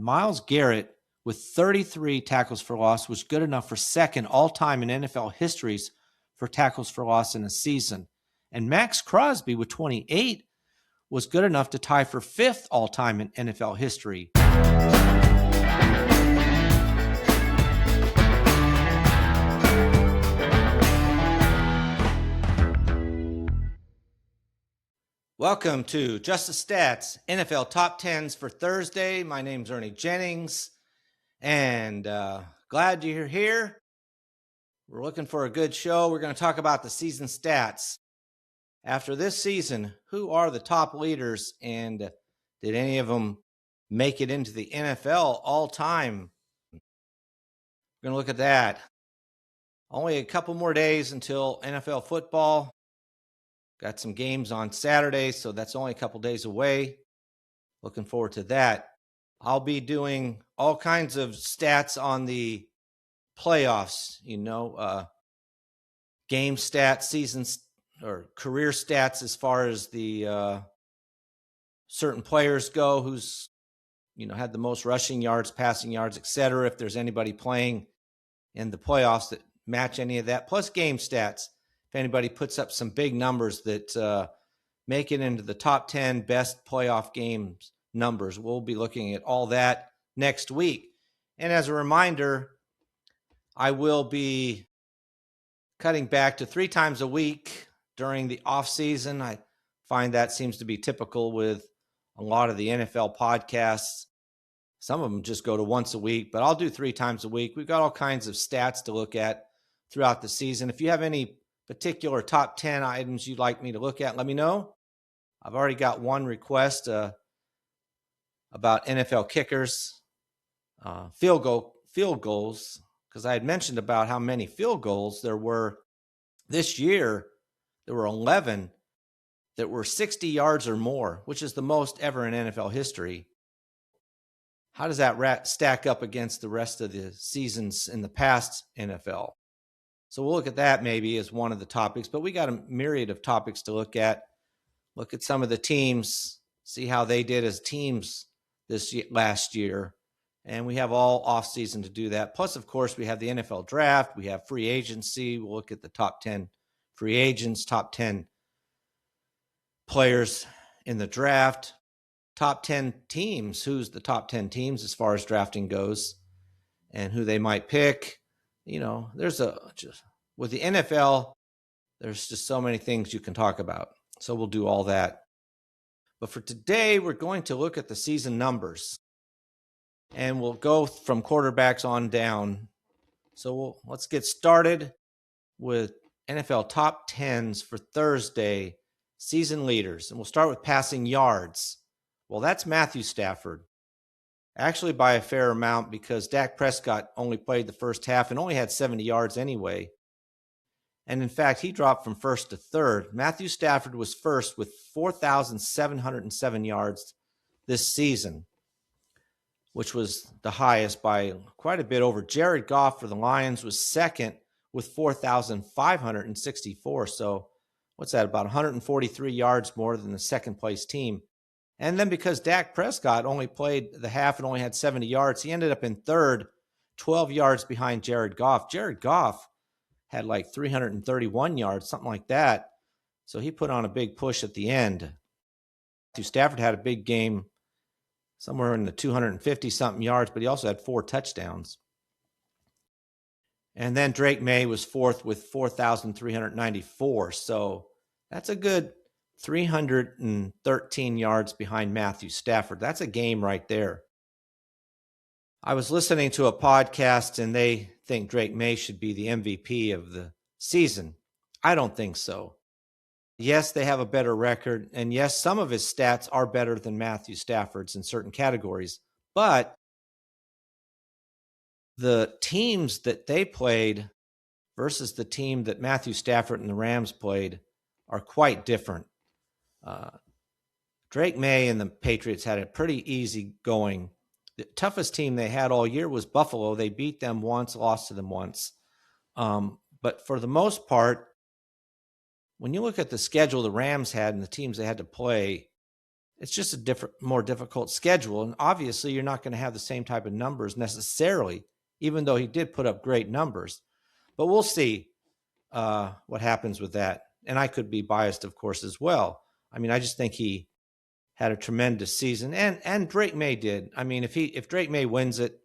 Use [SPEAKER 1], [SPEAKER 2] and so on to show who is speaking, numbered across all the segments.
[SPEAKER 1] Myles Garrett, with 33 tackles for loss, was good enough for second all-time in NFL histories for tackles for loss in a season. And Max Crosby, with 28, was good enough to tie for fifth all-time in NFL history. Welcome to Just the Stats, NFL Top 10's for Thursday. My name's Ernie Jennings, and glad you're here. We're looking for a good show. We're going to talk about the season stats. After this season, who are the top leaders, and did any of them make it into the NFL all-time? We're going to look at that. Only a couple more days until NFL football. Got some games on Saturday, so that's only a couple days away. Looking forward to that. I'll be doing all kinds of stats on the playoffs, game stats, seasons, or career stats as far as the certain players go, who's, had the most rushing yards, passing yards, etc. If there's anybody playing in the playoffs that match any of that, plus game stats. If anybody puts up some big numbers that make it into the top 10 best playoff games numbers, we'll be looking at all that next week. And as a reminder, I will be cutting back to 3 times a week during the off season. I find that seems to be typical with a lot of the NFL podcasts. Some of them just go to once a week, but I'll do 3 times a week. We've got all kinds of stats to look at throughout the season. If you have any particular top 10 items you'd like me to look at, let me know. I've already got one request about NFL kickers, field goals, because I had mentioned about how many field goals there were this year. There were 11 that were 60 yards or more, which is the most ever in NFL history. How does that stack up against the rest of the seasons in the past NFL? So we'll look at that maybe as one of the topics, but we got a myriad of topics to look at. Look at some of the teams, see how they did as teams last year. And we have all offseason to do that. Plus, of course, we have the NFL draft. We have free agency. We'll look at the top 10 free agents, top 10 players in the draft, top 10 teams. Who's the top 10 teams as far as drafting goes and who they might pick. With the NFL, there's just so many things you can talk about. So we'll do all that. But for today, we're going to look at the season numbers. And we'll go from quarterbacks on down. So let's get started with NFL top 10s for Thursday, season leaders. And we'll start with passing yards. Well, that's Matthew Stafford. Actually by a fair amount, because Dak Prescott only played the first half and only had 70 yards anyway. And in fact, he dropped from first to third. Matthew Stafford was first with 4,707 yards this season, which was the highest by quite a bit over. Jared Goff for the Lions was second with 4,564. So what's that, about 143 yards more than the second place team. And then because Dak Prescott only played the half and only had 70 yards, he ended up in third, 12 yards behind Jared Goff. Jared Goff had like 331 yards, something like that. So he put on a big push at the end. Matthew Stafford had a big game, somewhere in the 250-something yards, but he also had 4 touchdowns. And then Drake May was fourth with 4,394. So that's a good 313 yards behind Matthew Stafford. That's a game right there. I was listening to a podcast and they think Drake May should be the MVP of the season. I don't think so. Yes, they have a better record. And yes, some of his stats are better than Matthew Stafford's in certain categories. But the teams that they played versus the team that Matthew Stafford and the Rams played are quite different. Drake May and the Patriots had it pretty easy going. The toughest team they had all year was Buffalo. They beat them once, lost to them once. But for the most part, when you look at the schedule the Rams had and the teams they had to play, It's just a more difficult schedule. And obviously, you're not going to have the same type of numbers necessarily, even though he did put up great numbers. But we'll see what happens with that. And I could be biased, of course, as well. I mean, I just think he had a tremendous season, and Drake May did. I mean, if Drake May wins it,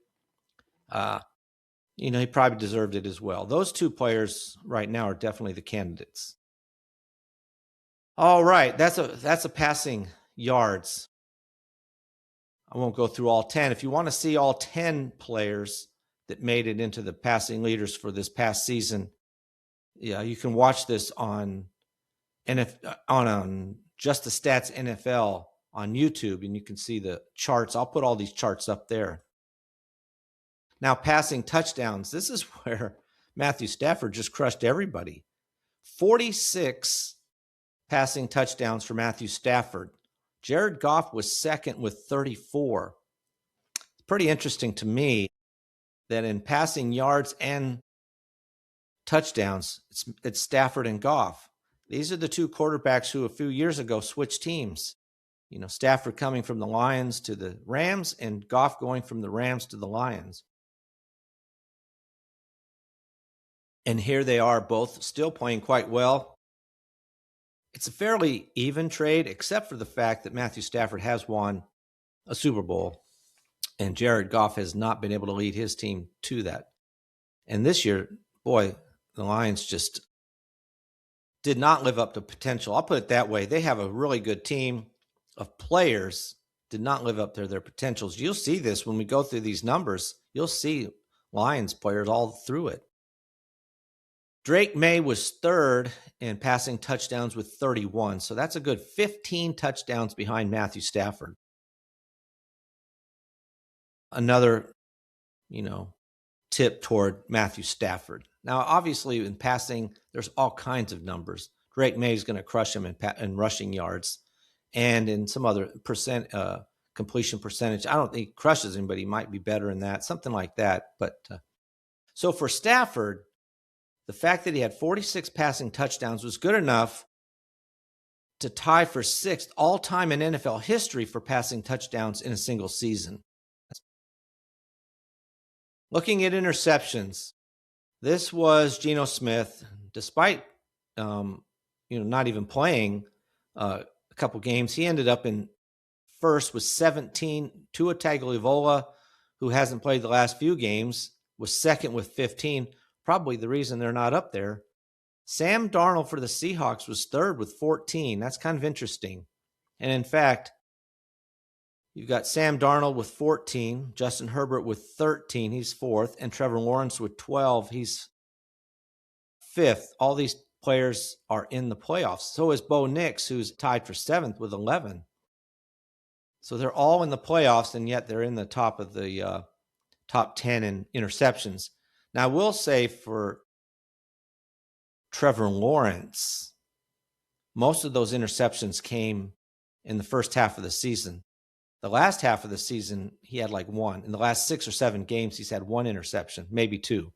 [SPEAKER 1] he probably deserved it as well. Those two players right now are definitely the candidates. All right, that's a passing yards. I won't go through all 10. If you want to see all 10 players that made it into the passing leaders for this past season, yeah, you can watch this on Just the Stats NFL on YouTube, and you can see the charts. I'll put all these charts up there. Now, passing touchdowns. This is where Matthew Stafford just crushed everybody. 46 passing touchdowns for Matthew Stafford. Jared Goff was second with 34. It's pretty interesting to me that in passing yards and touchdowns, it's Stafford and Goff. These are the two quarterbacks who a few years ago switched teams. Stafford coming from the Lions to the Rams and Goff going from the Rams to the Lions. And here they are both still playing quite well. It's a fairly even trade, except for the fact that Matthew Stafford has won a Super Bowl and Jared Goff has not been able to lead his team to that. And this year, boy, the Lions just did not live up to potential. I'll put it that way. They have a really good team of players, did not live up to their potentials. You'll see this when we go through these numbers. You'll see Lions players all through it. Drake May was third in passing touchdowns with 31. So that's a good 15 touchdowns behind Matthew Stafford. Another, tip toward Matthew Stafford. Now, obviously, in passing, there's all kinds of numbers. Drake May is going to crush him in rushing yards and in some other completion percentage. I don't think he crushes him, but he might be better in that, something like that. But so for Stafford, the fact that he had 46 passing touchdowns was good enough to tie for sixth all-time in NFL history for passing touchdowns in a single season. Looking at interceptions, this was Geno Smith, despite not even playing a couple games. He ended up in first with 17. Tua Tagovailoa, who hasn't played the last few games, was second with 15. Probably the reason they're not up there. Sam Darnold for the Seahawks was third with 14. That's kind of interesting. And in fact, you've got Sam Darnold with 14, Justin Herbert with 13, he's fourth, and Trevor Lawrence with 12, he's fifth. All these players are in the playoffs. So is Bo Nix, who's tied for seventh with 11. So they're all in the playoffs, and yet they're in the top of the top 10 in interceptions. Now, I will say for Trevor Lawrence, most of those interceptions came in the first half of the season. The last half of the season, he had like one. In the last 6 or 7 games, he's had one interception, maybe 2.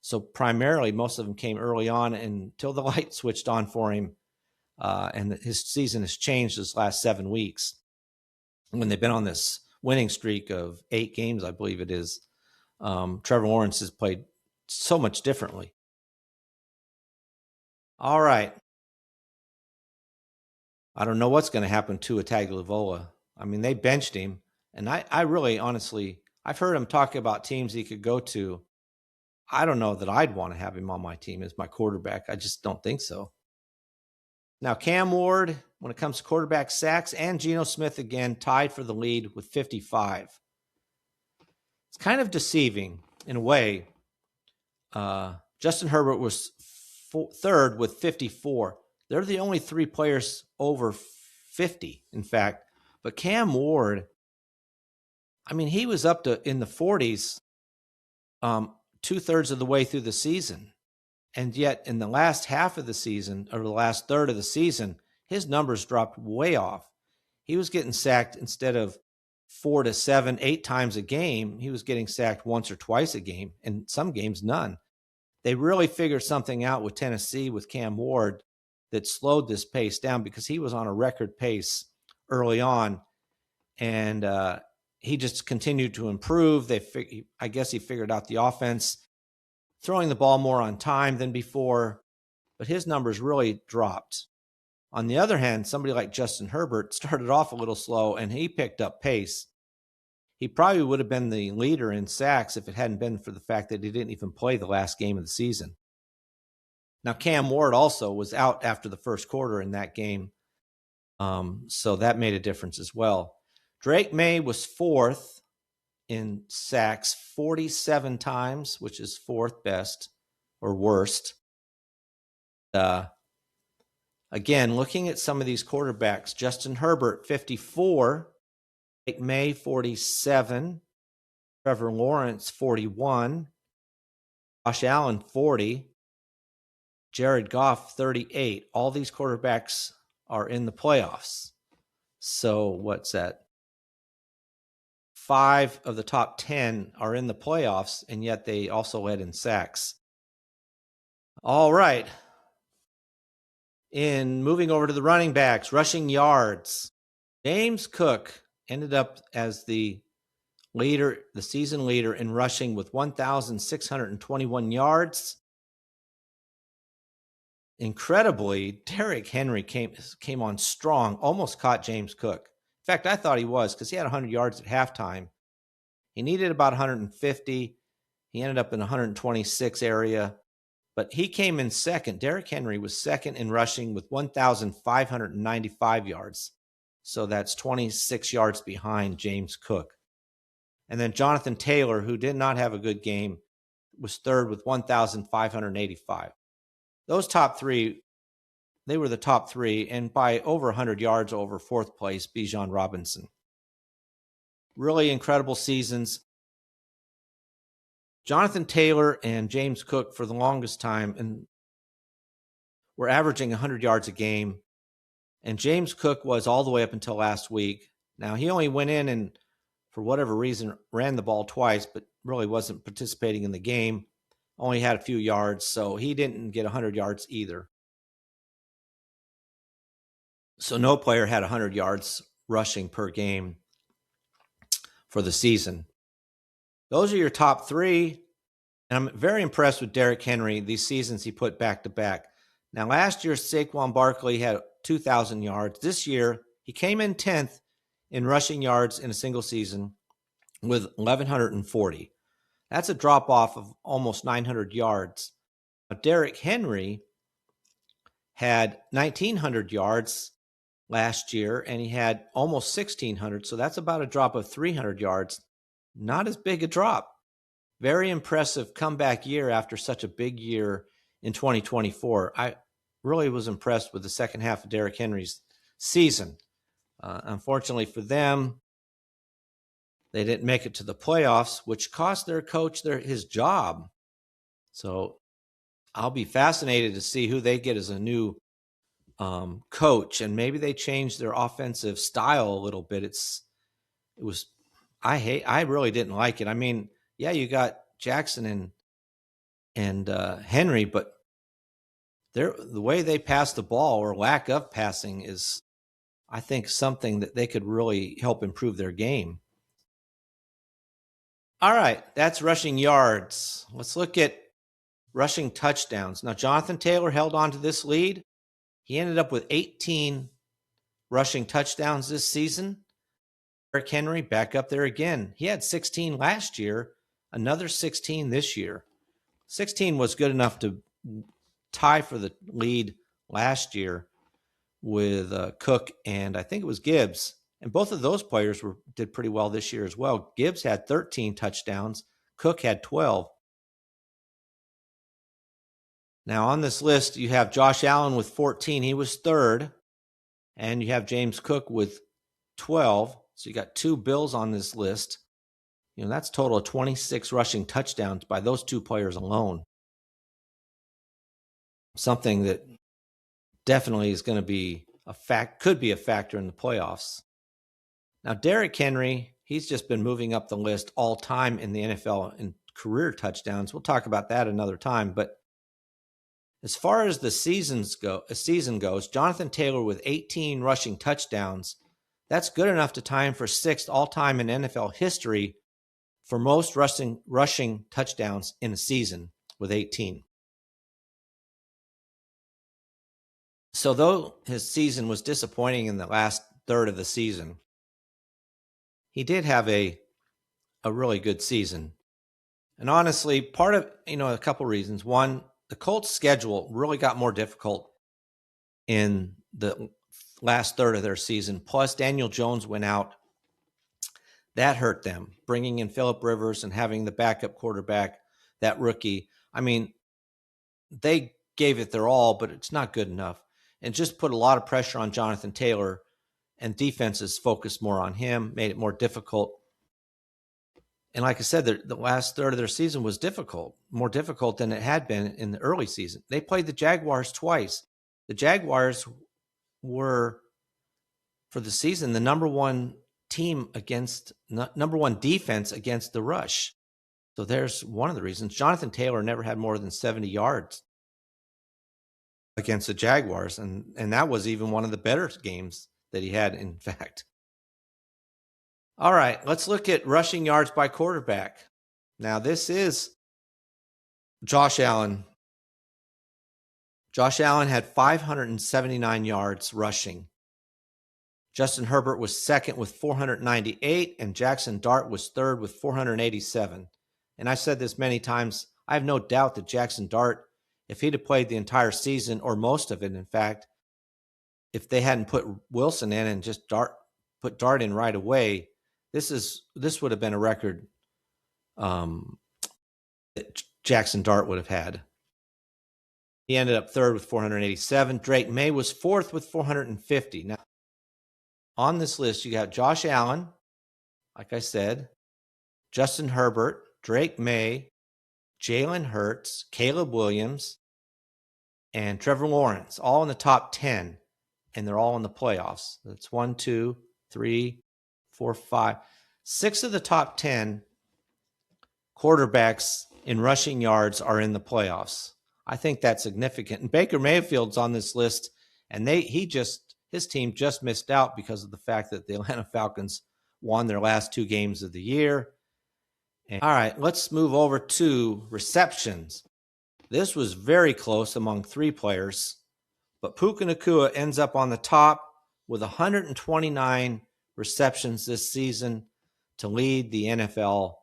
[SPEAKER 1] So primarily, most of them came early on until the light switched on for him. And his season has changed this last 7 weeks. When they've been on this winning streak of 8 games, I believe it is, Trevor Lawrence has played so much differently. All right. I don't know what's going to happen to Tagovailoa. I mean, they benched him, and I really, honestly, I've heard him talk about teams he could go to. I don't know that I'd want to have him on my team as my quarterback. I just don't think so. Now, Cam Ward, when it comes to quarterback sacks, and Geno Smith again tied for the lead with 55. It's kind of deceiving in a way. Justin Herbert was third with 54. They're the only 3 players over 50, in fact. But Cam Ward, I mean, he was up to in the 40s 2/3 of the way through the season. And yet in the last half of the season, or the last third of the season, his numbers dropped way off. He was getting sacked instead of 4 to 7, 8 times a game. He was getting sacked once or twice a game, and some games none. They really figured something out with Tennessee with Cam Ward that slowed this pace down, because he was on a record pace early on, and he just continued to improve. I guess he figured out the offense, throwing the ball more on time than before, but his numbers really dropped. On the other hand, somebody like Justin Herbert started off a little slow, and he picked up pace. He probably would have been the leader in sacks if it hadn't been for the fact that he didn't even play the last game of the season. Now, Cam Ward also was out after the first quarter in that game, so that made a difference as well. Drake May was fourth in sacks 47 times, which is fourth best or worst. Again, looking at some of these quarterbacks, Justin Herbert, 54, Drake May, 47, Trevor Lawrence, 41, Josh Allen, 40, Jared Goff, 38. All these quarterbacks are in the playoffs. So what's that? 5 of the top 10 are in the playoffs, and yet they also led in sacks. All right. In moving over to the running backs, rushing yards, James Cook ended up as the leader, the season leader in rushing with 1,621 yards. Incredibly, Derrick Henry came on strong, almost caught James Cook. In fact, I thought he was, because he had 100 yards at halftime. He needed about 150. He ended up in the 126 area, but he came in second. Derrick Henry was second in rushing with 1,595 yards. So that's 26 yards behind James Cook. And then Jonathan Taylor, who did not have a good game, was third with 1,585. Those top three, they were the top three, and by over 100 yards over fourth place, Bijan Robinson. Really incredible seasons. Jonathan Taylor and James Cook, for the longest time, and were averaging 100 yards a game. And James Cook was all the way up until last week. Now, he only went in and, for whatever reason, ran the ball twice, but really wasn't participating in the game. Only had a few yards, so he didn't get 100 yards either. So no player had 100 yards rushing per game for the season. Those are your top three. And I'm very impressed with Derrick Henry, these seasons he put back to back. Now, last year, Saquon Barkley had 2,000 yards. This year, he came in 10th in rushing yards in a single season with 1,140. That's a drop-off of almost 900 yards. Now, Derrick Henry had 1,900 yards last year, and he had almost 1,600, so that's about a drop of 300 yards. Not as big a drop. Very impressive comeback year after such a big year in 2024. I really was impressed with the second half of Derrick Henry's season. Unfortunately for them, they didn't make it to the playoffs, which cost their coach his job. So I'll be fascinated to see who they get as a new coach, and maybe they change their offensive style a little bit. I really didn't like it. I mean, yeah, you got Jackson and Henry, but the way they pass the ball, or lack of passing, is, I think, something that they could really help improve their game. All right, that's rushing yards. Let's look at rushing touchdowns. Now, Jonathan Taylor held on to this lead. He ended up with 18 rushing touchdowns this season. Derrick Henry back up there again. He had 16 last year, another 16 this year. 16 was good enough to tie for the lead last year with Cook and I think it was Gibbs. And both of those players did pretty well this year as well. Gibbs had 13 touchdowns. Cook had 12. Now on this list, you have Josh Allen with 14. He was third. And you have James Cook with 12. So you got two Bills on this list. You know, that's a total of 26 rushing touchdowns by those two players alone. Something that definitely is going to be could be a factor in the playoffs. Now, Derrick Henry, he's just been moving up the list all time in the NFL in career touchdowns. We'll talk about that another time. But as far as the season goes, Jonathan Taylor with 18 rushing touchdowns, That's good enough to tie him for 6th all-time in NFL history for most rushing touchdowns in a season with 18. So though his season was disappointing in the last third of the season, he did have a really good season. And honestly, part of, a couple reasons. One, the Colts' schedule really got more difficult in the last third of their season. Plus, Daniel Jones went out. That hurt them, bringing in Phillip Rivers and having the backup quarterback, that rookie. I mean, they gave it their all, but it's not good enough. And just put a lot of pressure on Jonathan Taylor, and defenses focused more on him, made it more difficult. And like I said, the last third of their season was difficult, more difficult than it had been in the early season. They played the Jaguars twice. The Jaguars were, for the season, the number one defense against the rush. So there's one of the reasons. Jonathan Taylor never had more than 70 yards against the Jaguars, and that was even one of the better games that he had, in fact. All right, let's look at rushing yards by quarterback. Now, this is Josh Allen. Josh Allen had 579 yards rushing. Justin Herbert was second with 498, and Jackson Dart was third with 487. And I've said this many times, I have no doubt that Jackson Dart, if he'd have played the entire season, or most of it, in fact, if they hadn't put Wilson in and just put Dart in right away, this would have been a record that Jackson Dart would have had. He ended up third with 487. Drake May was fourth with 450. Now, on this list, you got Josh Allen, like I said, Justin Herbert, Drake May, Jalen Hurts, Caleb Williams, and Trevor Lawrence, all in the top 10, and they're all in the playoffs. That's 1, 2, 3, 4, 5. 6 of the top 10 quarterbacks in rushing yards are in the playoffs. I think that's significant. And Baker Mayfield's on this list, and his team just missed out because of the fact that the Atlanta Falcons won their last 2 games of the year. And, all right, let's move over to receptions. This was very close among 3 players, but Puka Nacua ends up on the top with 129 receptions this season to lead the NFL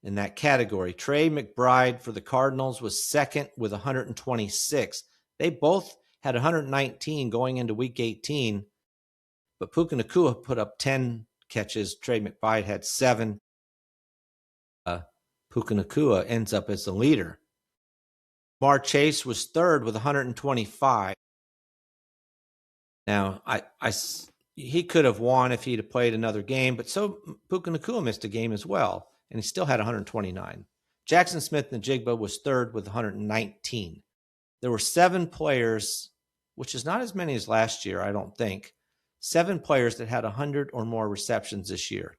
[SPEAKER 1] in that category. Trey McBride for the Cardinals was second with 126. They both had 119 going into week 18, but Puka Nacua put up 10 catches. Trey McBride had 7. Puka Nacua ends up as the leader. Jamar Chase was third with 125. Now, he could have won if he'd have played another game, but so Puka Nacua missed a game as well, and he still had 129. Jackson Smith-Njigba was third with 119. There were 7 players, which is not as many as last year, I don't think. 7 players that had 100 or more receptions this year.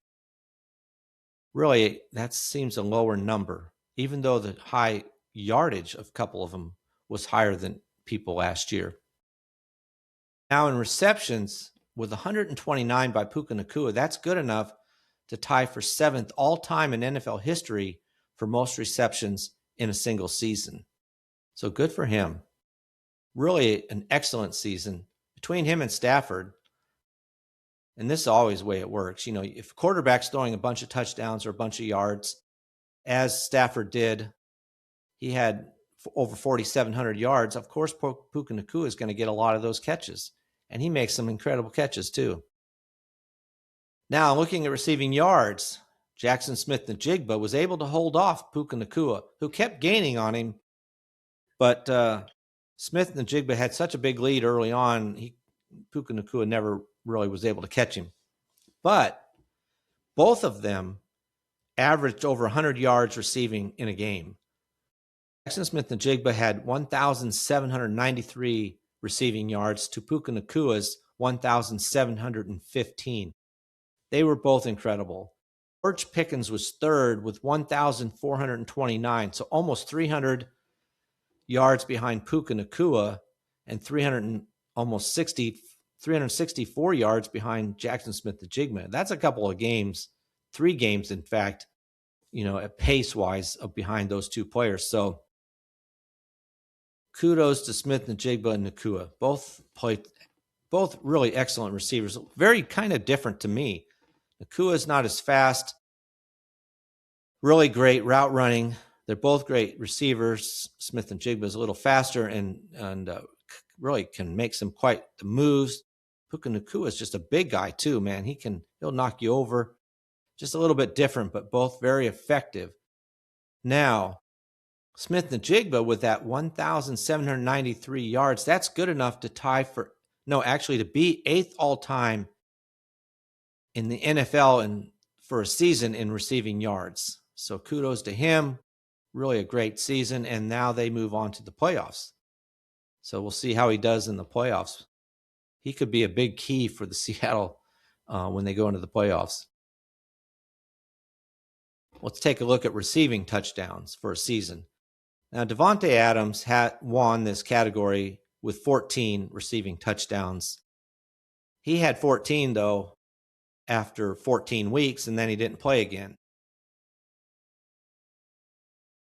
[SPEAKER 1] Really, that seems a lower number, even though the high yardage of a couple of them was higher than people last year. Now in receptions, with 129 by Puka Nacua, that's good enough to tie for 7th all-time in NFL history for most receptions in a single season. So good for him. Really an excellent season between him and Stafford. And this is always the way it works. If a quarterback's throwing a bunch of touchdowns or a bunch of yards, as Stafford did, he had over 4,700 yards. Of course, Puka Nacua is going to get a lot of those catches. And he makes some incredible catches too. Now, looking at receiving yards, Jackson Smith-Njigba was able to hold off Puka Nacua, who kept gaining on him. But Smith-Njigba had such a big lead early on, Puka Nacua never really was able to catch him. But both of them averaged over 100 yards receiving in a game. Jackson Smith-Njigba had 1,793 receiving yards to Puka Nacua's 1,715. They were both incredible. George Pickens was third with 1,429, so almost 300 yards behind Puka Nacua and almost 60 364 yards behind Jackson Smith-Njigba. That's a couple of games, 3 games, in fact, at pace-wise behind those two players. So kudos to Smith-Njigba and Nacua. Both really excellent receivers. Very kind of different to me. Nacua is not as fast. Really great route running. They're both great receivers. Smith-Njigba is a little faster and really can make some quite the moves. Puka Nacua is just a big guy too, man. He'll knock you over. Just a little bit different, but both very effective. Now, Smith-Njigba with that 1,793 yards, that's good enough to to be 8th all-time in the NFL and for a season in receiving yards. So kudos to him. Really a great season, and now they move on to the playoffs. So we'll see how he does in the playoffs. He could be a big key for the Seattle when they go into the playoffs. Let's take a look at receiving touchdowns for a season. Now, Davante Adams won this category with 14 receiving touchdowns. He had 14, though, after 14 weeks, and then he didn't play again,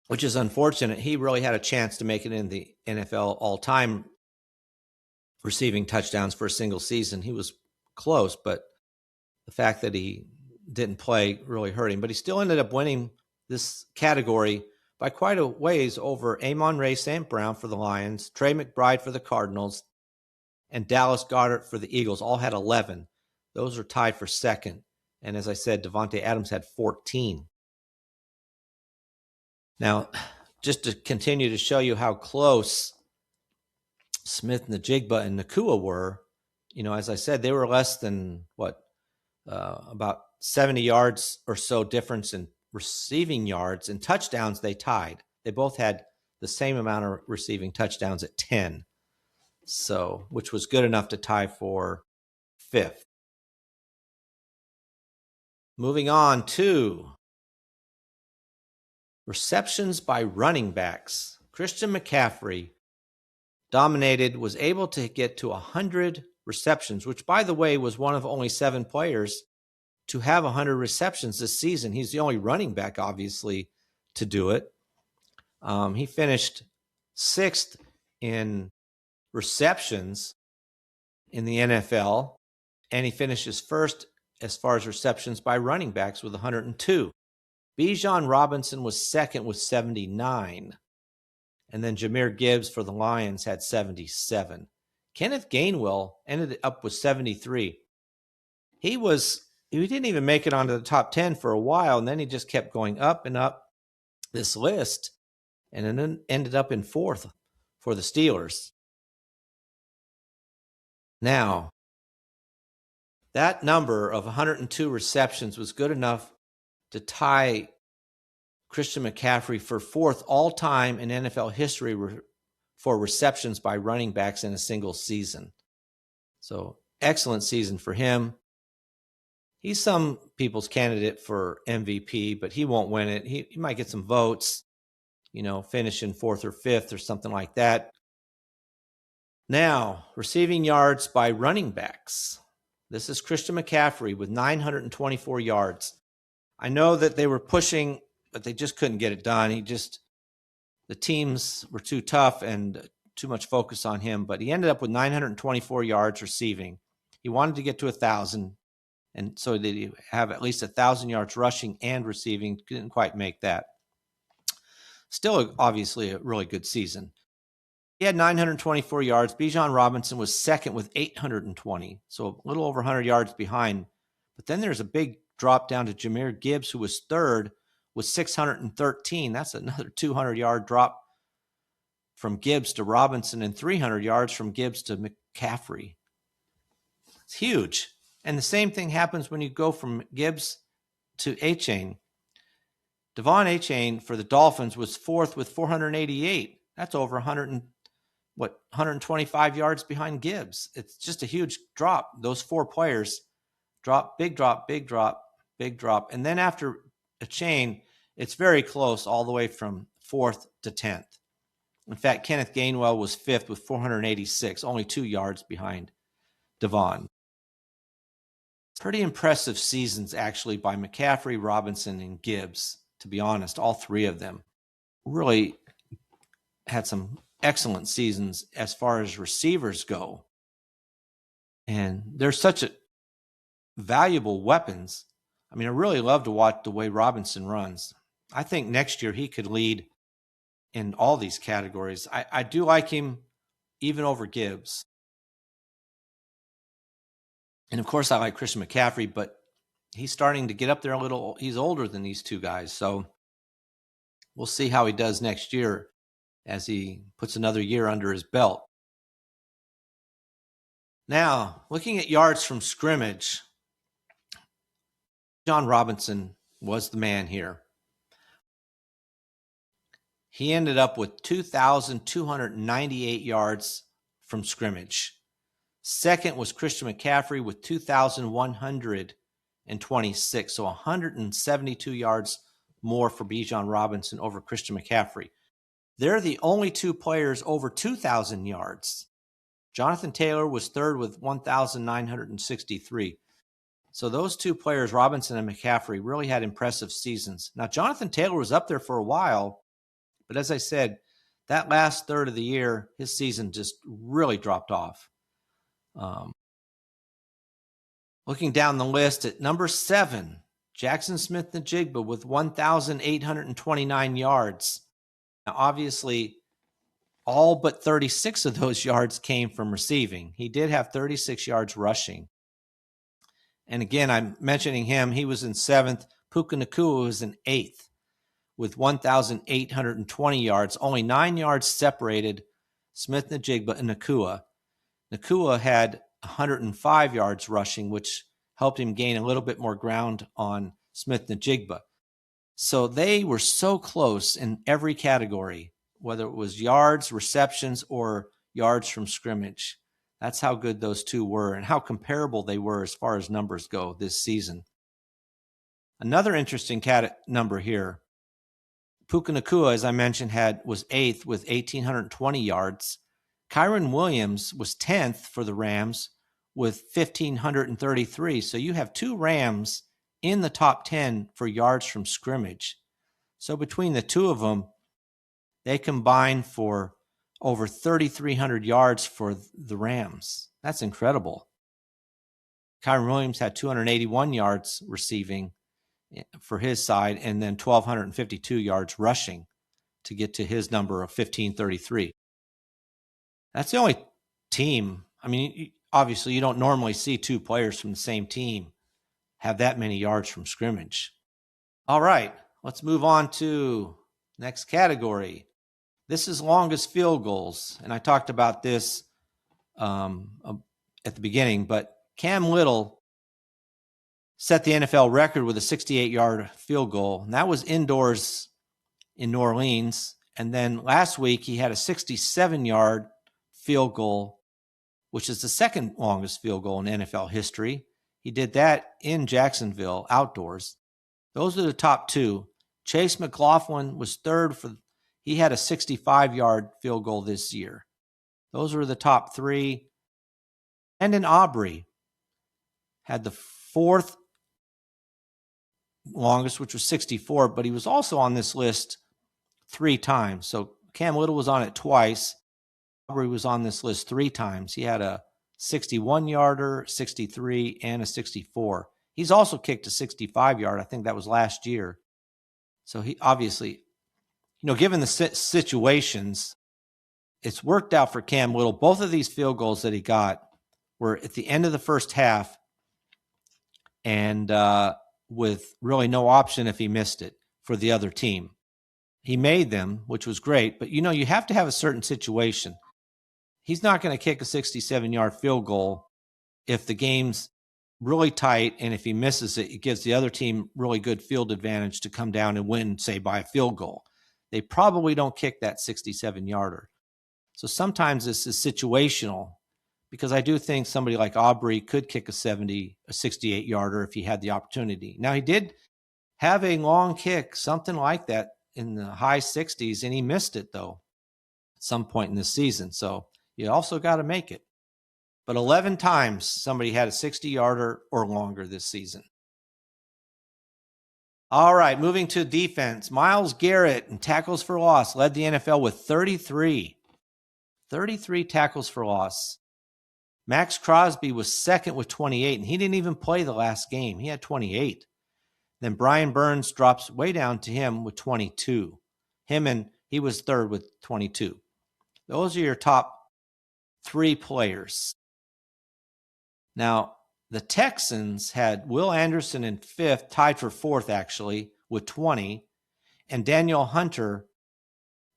[SPEAKER 1] which is unfortunate. He really had a chance to make it in the NFL all-time receiving touchdowns for a single season. He was close, but the fact that he didn't play really hurt him. But he still ended up winning this category by quite a ways over Amon-Ra St. Brown for the Lions, Trey McBride for the Cardinals, and Dallas Goedert for the Eagles. All had 11. Those are tied for second. And as I said, Davante Adams had 14. Now, just to continue to show you how close Smith-Njigba and Nacua were, as I said, they were less than about 70 yards or so difference in receiving yards. And touchdowns, they tied. They both had the same amount of receiving touchdowns at 10. So, which was good enough to tie for 5th. Moving on to receptions by running backs. Christian McCaffrey was able to get to 100 receptions, which, by the way, was one of only 7 players to have 100 receptions this season. He's the only running back, obviously, to do it. He finished 6th in receptions in the NFL, and he finishes 1st as far as receptions by running backs with 102. Bijan Robinson was 2nd with 79. And then Jahmyr Gibbs for the Lions had 77. Kenneth Gainwell ended up with 73. He didn't even make it onto the top 10 for a while, and then he just kept going up and up this list, and then ended up in 4th for the Steelers. Now, that number of 102 receptions was good enough to tie Christian McCaffrey for 4th all-time in NFL history for receptions by running backs in a single season. So, excellent season for him. He's some people's candidate for MVP, but he won't win it. He might get some votes, finish in 4th or 5th or something like that. Now, receiving yards by running backs. This is Christian McCaffrey with 924 yards. I know that they were pushing, but they just couldn't get it done. The teams were too tough and too much focus on him, but he ended up with 924 yards receiving. He wanted to get to 1,000, and so did he have at least 1,000 yards rushing and receiving. Didn't quite make that. Still, obviously, a really good season. He had 924 yards. Bijan Robinson was 2nd with 820, so a little over 100 yards behind. But then there's a big drop down to Jahmyr Gibbs, who was 3rd with 613. That's another 200-yard drop from Gibbs to Robinson and 300 yards from Gibbs to McCaffrey. It's huge. And the same thing happens when you go from Gibbs to Achane. Devon Achane for the Dolphins was 4th with 488. That's over 125 yards behind Gibbs. It's just a huge drop. Those 4 players drop, big drop, big drop, big drop. And then after Achane, it's very close all the way from 4th to 10th. In fact, Kenneth Gainwell was 5th with 486, only 2 yards behind Devon. Pretty impressive seasons, actually, by McCaffrey, Robinson, and Gibbs, to be honest. All three of them really had some excellent seasons as far as receivers go. And they're such valuable weapons. I mean, I really love to watch the way Robinson runs. I think next year he could lead in all these categories. I do like him even over Gibbs. And of course, I like Christian McCaffrey, but he's starting to get up there a little. He's older than these two guys. So we'll see how he does next year as he puts another year under his belt. Now, looking at yards from scrimmage, John Robinson was the man here. He ended up with 2,298 yards from scrimmage. Second was Christian McCaffrey with 2,126, so 172 yards more for Bijan Robinson over Christian McCaffrey. They're the only two players over 2,000 yards. Jonathan Taylor was third with 1,963. So those two players, Robinson and McCaffrey, really had impressive seasons. Now, Jonathan Taylor was up there for a while, but as I said, that last third of the year, his season just really dropped off. Looking down the list at number 7, Jackson Smith-Njigba with 1,829 yards. Now, obviously, all but 36 of those yards came from receiving. He did have 36 yards rushing. And again, I'm mentioning him. He was in 7th. Puka Nacua was in 8th with 1,820 yards. Only 9 yards separated Smith-Njigba and Nacua. Nacua had 105 yards rushing, which helped him gain a little bit more ground on Smith-Njigba. So they were so close in every category, whether it was yards, receptions, or yards from scrimmage. That's how good those two were and how comparable they were as far as numbers go this season. Another interesting number here, Puka Nacua, as I mentioned, was 8th with 1,820 yards. Kyron Williams was 10th for the Rams with 1,533. So you have two Rams in the top 10 for yards from scrimmage. So between the two of them, they combine for over 3,300 yards for the Rams. That's incredible. Kyron Williams had 281 yards receiving for his side and then 1,252 yards rushing to get to his number of 1,533. That's the only team. I mean, obviously, you don't normally see two players from the same team have that many yards from scrimmage. All right, let's move on to next category. This is longest field goals, and I talked about this at the beginning, but Cam Little set the NFL record with a 68-yard field goal, and that was indoors in New Orleans. And then last week, he had a 67-yard field goal, which is the second longest field goal in NFL history. He did that in Jacksonville, outdoors. Those are the top two. Chase McLaughlin was third he had a 65-yard field goal this year. Those were the top three. Brandon Aubrey had the fourth longest, which was 64, but he was also on this list 3 times. So Cam Little was on it twice. Aubrey was on this list 3 times. He had a 61-yarder, 63, and a 64. He's also kicked a 65-yard. I think that was last year. So he obviously, given the situations, it's worked out for Cam Little. Both of these field goals that he got were at the end of the first half and with really no option if he missed it for the other team. He made them, which was great, but you have to have a certain situation. He's not going to kick a 67-yard field goal if the game's really tight, and if he misses it, it gives the other team really good field advantage to come down and win, say, by a field goal. They probably don't kick that 67-yarder. So sometimes this is situational, because I do think somebody like Aubrey could kick a 68-yarder if he had the opportunity. Now, he did have a long kick, something like that, in the high 60s, and he missed it, though, at some point in this season. So you also got to make it. but 11 times somebody had a 60-yarder or longer this season. All right, moving to defense. Myles Garrett in tackles for loss led the NFL with 33. 33 tackles for loss. Max Crosby was second with 28, and he didn't even play the last game. He had 28. Then Brian Burns drops way down to him with 22. He was third with 22. Those are your top 3 players. Now, the Texans had Will Anderson in 5th, tied for 4th actually, with 20, and Daniel Hunter,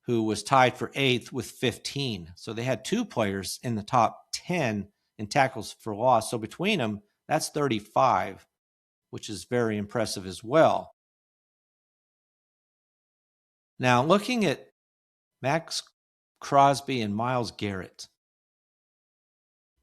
[SPEAKER 1] who was tied for 8th with 15. So they had 2 players in the top 10 in tackles for loss. So between them, that's 35, which is very impressive as well. Now, looking at Max Crosby and Myles Garrett,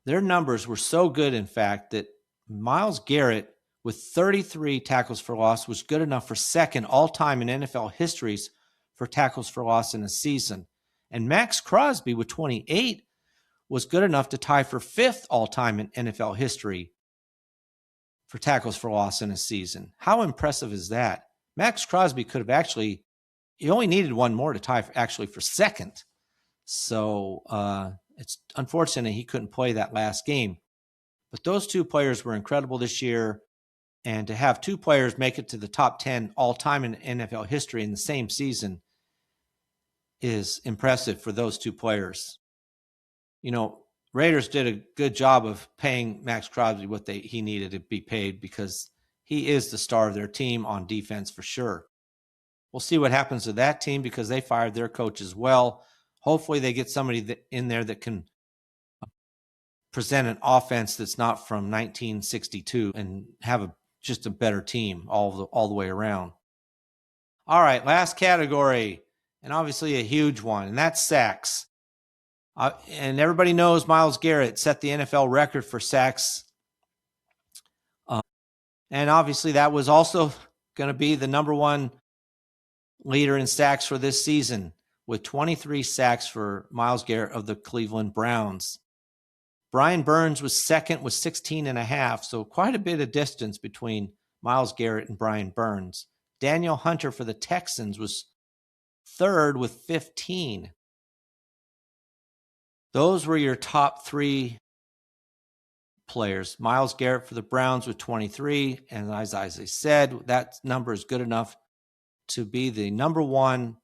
[SPEAKER 1] their numbers were so good, in fact, that Myles Garrett with 33 tackles for loss was good enough for second all-time in NFL histories for tackles for loss in a season. And Max Crosby with 28 was good enough to tie for 5th all-time in NFL history for tackles for loss in a season. How impressive is that? Max Crosby could have he only needed one more to tie for second. So it's unfortunate he couldn't play that last game. But those 2 players were incredible this year. And to have 2 players make it to the top 10 all-time in NFL history in the same season is impressive for those 2 players. You know, Raiders did a good job of paying Max Crosby what he needed to be paid, because he is the star of their team on defense for sure. We'll see what happens to that team, because they fired their coach as well. Hopefully they get somebody in there that can present an offense that's not from 1962 and have just a better team all the way around. All right, last category, and obviously a huge one, and that's sacks. And everybody knows Myles Garrett set the NFL record for sacks. And obviously that was also going to be the number 1 leader in sacks for this season, with 23 sacks for Myles Garrett of the Cleveland Browns. Brian Burns was second with 16.5, so quite a bit of distance between Myles Garrett and Brian Burns. Daniel Hunter for the Texans was third with 15. Those were your top 3 players. Myles Garrett for the Browns with 23, and as I said, that number is good enough to be the number 1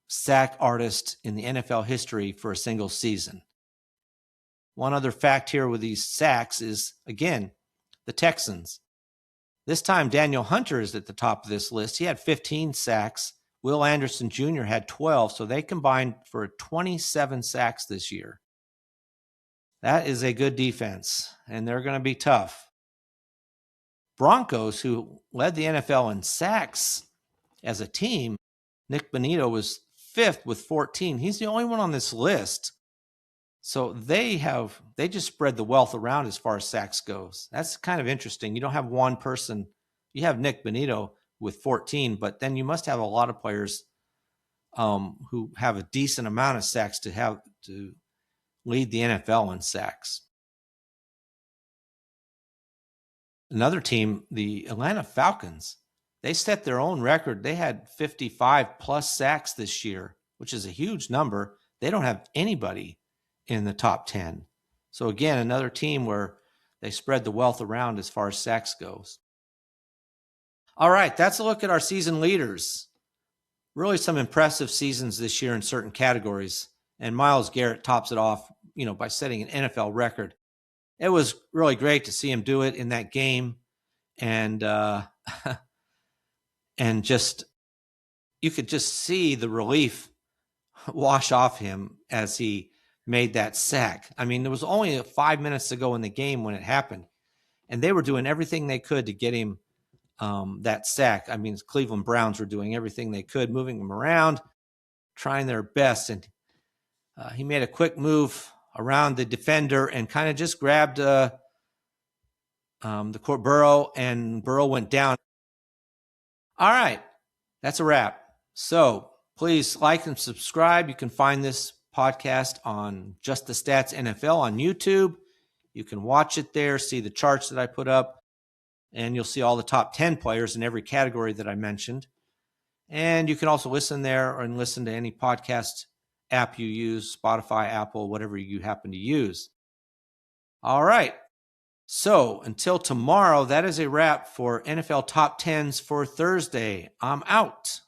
[SPEAKER 1] sack artist in the NFL history for a single season. One other fact here with these sacks is, again, the Texans. This time, Daniel Hunter is at the top of this list. He had 15 sacks. Will Anderson Jr. had 12, so they combined for 27 sacks this year. That is a good defense, and they're going to be tough. Broncos, who led the NFL in sacks as a team, Nick Bonito was 5th with 14. He's the only one on this list. So they just spread the wealth around as far as sacks goes. That's kind of interesting. You don't have one person. You have Nick Bonito with 14, but then you must have a lot of players who have a decent amount of sacks to lead the NFL in sacks. Another team, the Atlanta Falcons, they set their own record. They had 55 plus sacks this year, which is a huge number. They don't have anybody in the top 10. So again, another team where they spread the wealth around as far as sacks goes. All right, that's a look at our season leaders. Really some impressive seasons this year in certain categories. And Myles Garrett tops it off, by setting an NFL record. It was really great to see him do it in that game. And and you could just see the relief wash off him as he made that sack. I mean, there was only 5 minutes to go in the game when it happened, and they were doing everything they could to get him that sack. I mean, Cleveland Browns were doing everything they could, moving him around, trying their best. And he made a quick move around the defender and kind of just grabbed the court Burrow, and Burrow went down. All right, that's a wrap. So please like and subscribe. You can find this podcast on Just the Stats NFL on YouTube. You can watch it there, see the charts that I put up, and you'll see all the top 10 players in every category that I mentioned. And you can also listen there and listen to any podcast app you use, Spotify, Apple, whatever you happen to use. All right. So until tomorrow, that is a wrap for NFL Top 10s for Thursday. I'm out.